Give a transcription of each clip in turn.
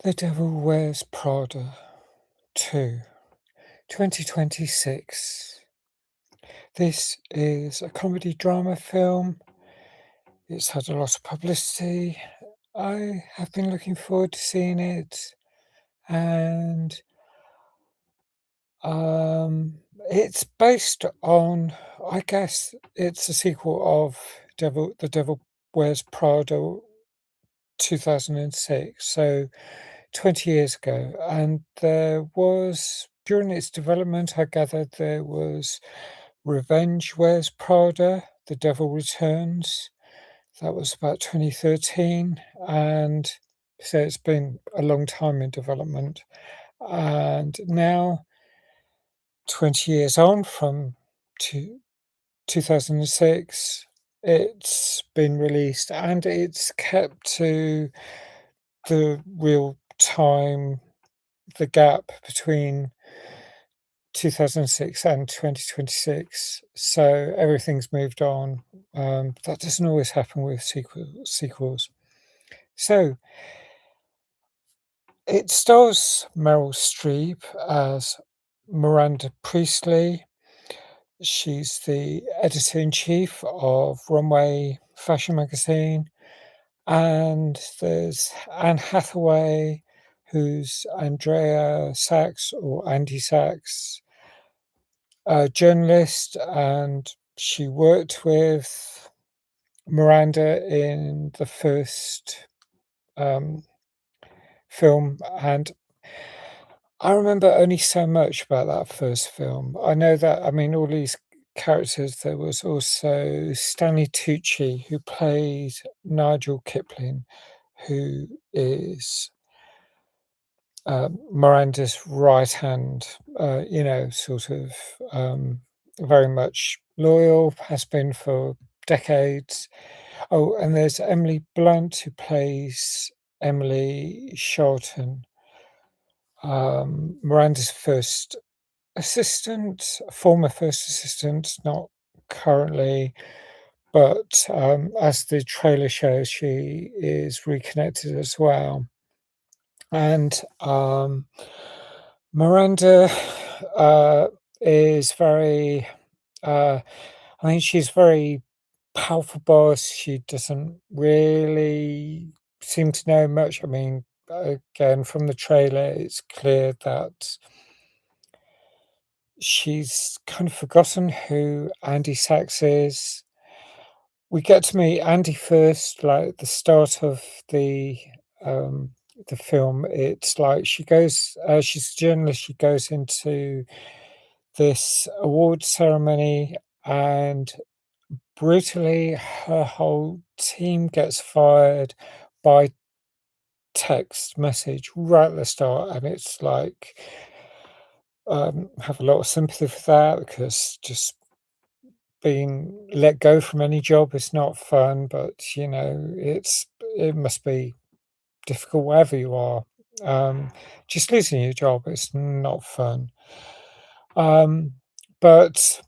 The Devil Wears Prada 2, 2026. This is a comedy drama film. It's had a lot of publicity. I have been looking forward to seeing it, and it's based on, I guess, it's a sequel of The Devil Wears Prada 2006. So 20 years ago, and there was during its development, I gathered there was Revenge Wears Prada, The Devil Returns. That was about 2013, and so it's been a long time in development. And now, 20 years on from 2006, it's been released and it's kept to the real time, the gap between 2006 and 2026. So everything's moved on. That doesn't always happen with sequels. So it stars Meryl Streep as Miranda Priestley. She's the editor-in-chief of Runway Fashion Magazine. And there's Anne Hathaway, who's Andrea Sachs or Andy Sachs, a journalist, and she worked with Miranda in the first film. And I remember only so much about that first film. I know that, I mean, all these characters, there was also Stanley Tucci, who played Nigel Kipling, who is Miranda's right hand, sort of very much loyal, has been for decades. Oh, and there's Emily Blunt, who plays Emily Shelton, Miranda's first assistant, former first assistant, not currently, but as the trailer shows, she is reconnected as well. And Miranda is very, uh, I mean, she's very powerful boss. She doesn't really seem to know much. I mean, again, from the trailer, it's clear that she's kind of forgotten who Andy Sachs is. We get to meet Andy first, like at the start of um, the film. It's like she's a journalist. She goes into this award ceremony, and brutally, her whole team gets fired by text message right at the start, and it's like, have a lot of sympathy for that because just being let go from any job is not fun, but it must be difficult wherever you are. Just losing your job is not fun. But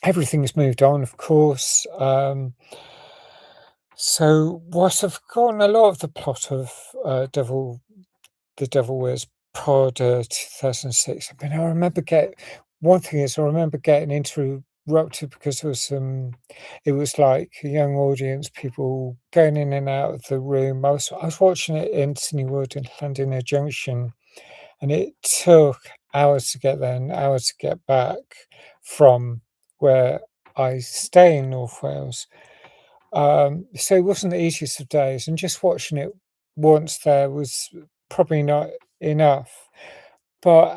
everything's moved on, of course. So what I've forgotten a lot of the plot of The Devil Wears Prada 2006. I mean, one thing is I remember getting interrupted because it was like a young audience, people going in and out of the room. I was watching it in Cinewood in Llandudno Junction, and it took hours to get there and hours to get back from where I stay in North Wales. So it wasn't the easiest of days, and just watching it once there was probably not enough. But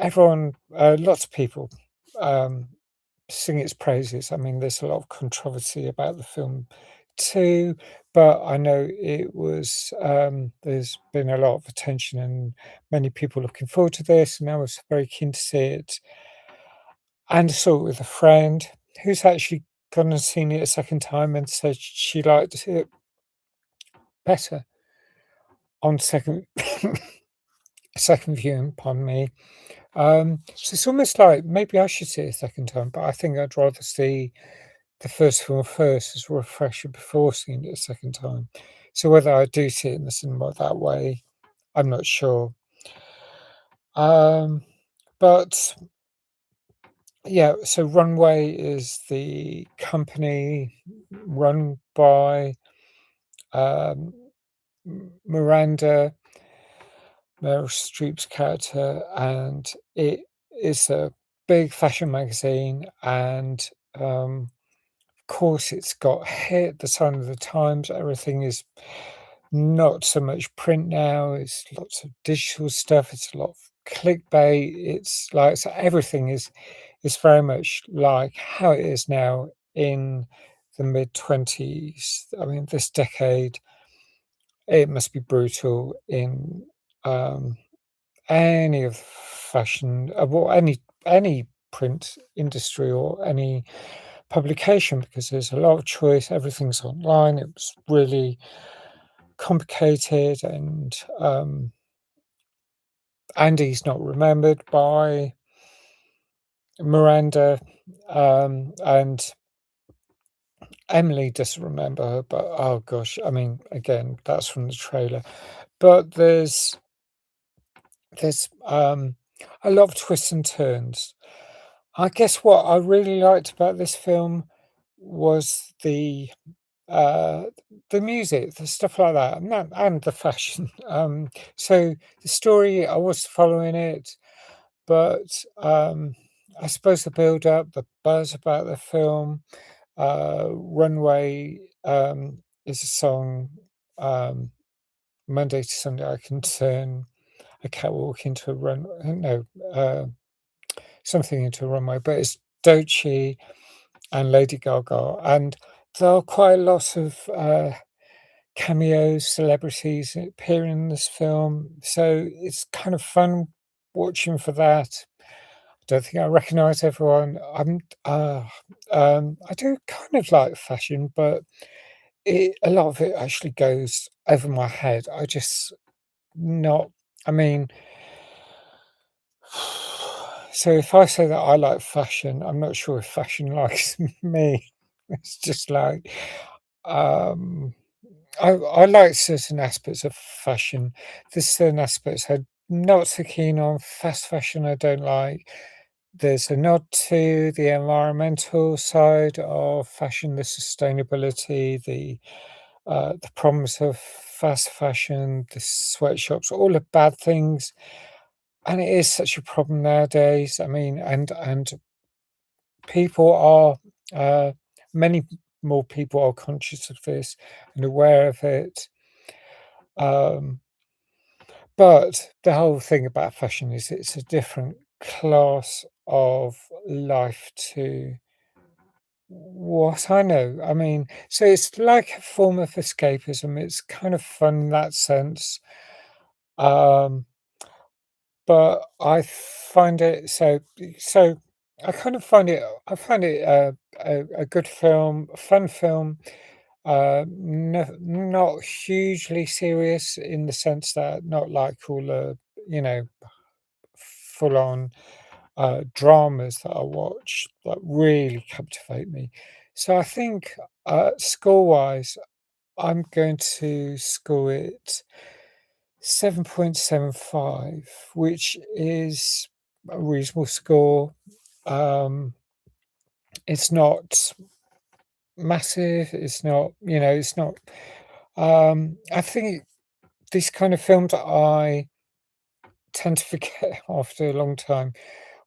lots of people, um, sing its praises. I mean, there's a lot of controversy about the film too, but I know there's been a lot of attention and many people looking forward to this, and I was very keen to see it. And I saw it with a friend who's actually gone and seen it a second time and said she liked it better on second second viewing, pardon me. So it's almost like maybe I should see it a second time, but I think I'd rather see the first film first as a refresher before seeing it a second time. So whether I do see it in the cinema that way, I'm not sure. Um, but yeah, so Runway is the company run by um, Miranda, Meryl Streep's character, and it is a big fashion magazine. And of course, it's got hit the sign of the times. Everything is not so much print now. It's lots of digital stuff. It's a lot of clickbait. It's like so everything is very much like how it is now in the mid 20s. I mean, this decade, it must be brutal in um, any of fashion, well, any print industry or any publication because there's a lot of choice. Everything's online. It was really complicated, and Andy's not remembered by Miranda, and Emily doesn't remember her. But oh gosh, I mean, again, that's from the trailer. But there's a lot of twists and turns. I guess what I really liked about this film was uh, the music, the stuff like that, and the fashion. So the story, I was following it, but I suppose the build up, the buzz about the film, Runway is a song. Um, Monday to Sunday, I can turn a catwalk into a run. No, something into a runway, but it's Doechii and Lady Gaga, and there are quite a lot of cameos, celebrities appearing in this film, so it's kind of fun watching for that. I don't think I recognise everyone. I do kind of like fashion, but a lot of it actually goes over my head. I just not. I mean, so if I say that I like fashion, I'm not sure if fashion likes me. It's just like, um, I like certain aspects of fashion. There's certain aspects I'm not so keen on. Fast fashion, I don't like. There's a nod to the environmental side of fashion, the sustainability, the problems of fast fashion, the sweatshops, all the bad things. And it is such a problem nowadays. I mean, and people are many more people are conscious of this and aware of it. Um, but the whole thing about fashion is it's a different class of life to what I know. I mean, so it's like a form of escapism. It's kind of fun in that sense. Um, but I find it so I find it a good film, a fun film, not hugely serious in the sense that not like all the, you know, full on dramas that I watch that really captivate me. So I think score wise, I'm going to score it 7.75, which is a reasonable score. Um, it's not massive. It's not, you know, it's not. I think these kind of films I tend to forget after a long time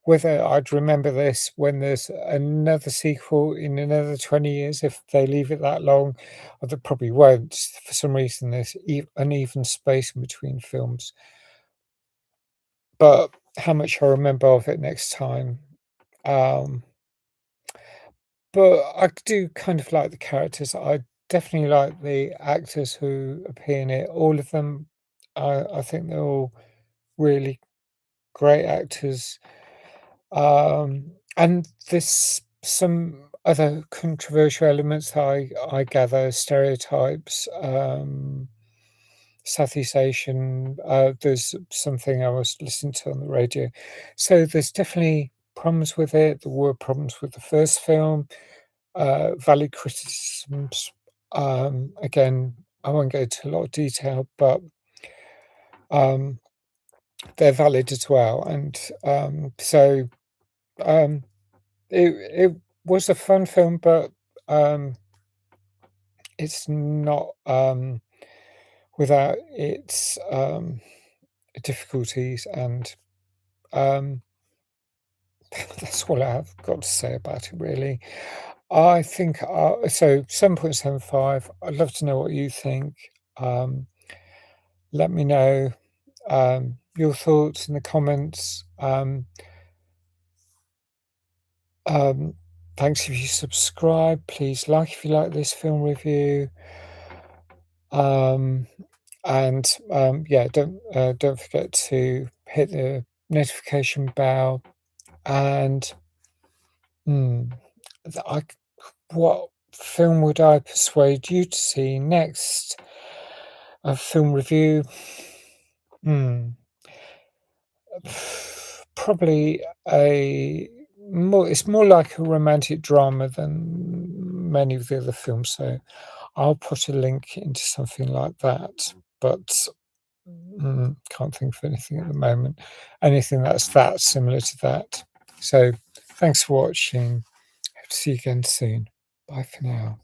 whether I'd remember this when there's another sequel in another 20 years. If they leave it that long, or they probably won't. For some reason, there's uneven space in between films. But how much I remember of it next time. Um, but I do kind of like the characters. I definitely like the actors who appear in it. All of them, I think they're all really great actors. And there's some other controversial elements that I gather, stereotypes, Southeast Asian. There's something I was listening to on the radio. So there's definitely problems with it. There were problems with the first film, valid criticisms. Again, I won't go into a lot of detail, but um, they're valid as well, and, so, um, it was a fun film, but, um, it's not, without its, difficulties, and, um, that's all I've got to say about it, really. I think, so 7.75. I'd love to know what you think. Um, let me know, your thoughts in the comments. Um, thanks if you subscribe. Please like if you like this film review. Um, and yeah, don't forget to hit the notification bell. And mm, I what film would I persuade you to see next? A film review? Hmm. Probably a more it's more like a romantic drama than many of the other films, so I'll put a link into something like that, but, can't think of anything at the moment, anything that's that similar to that. So, thanks for watching. Hope to see you again soon. Bye for now.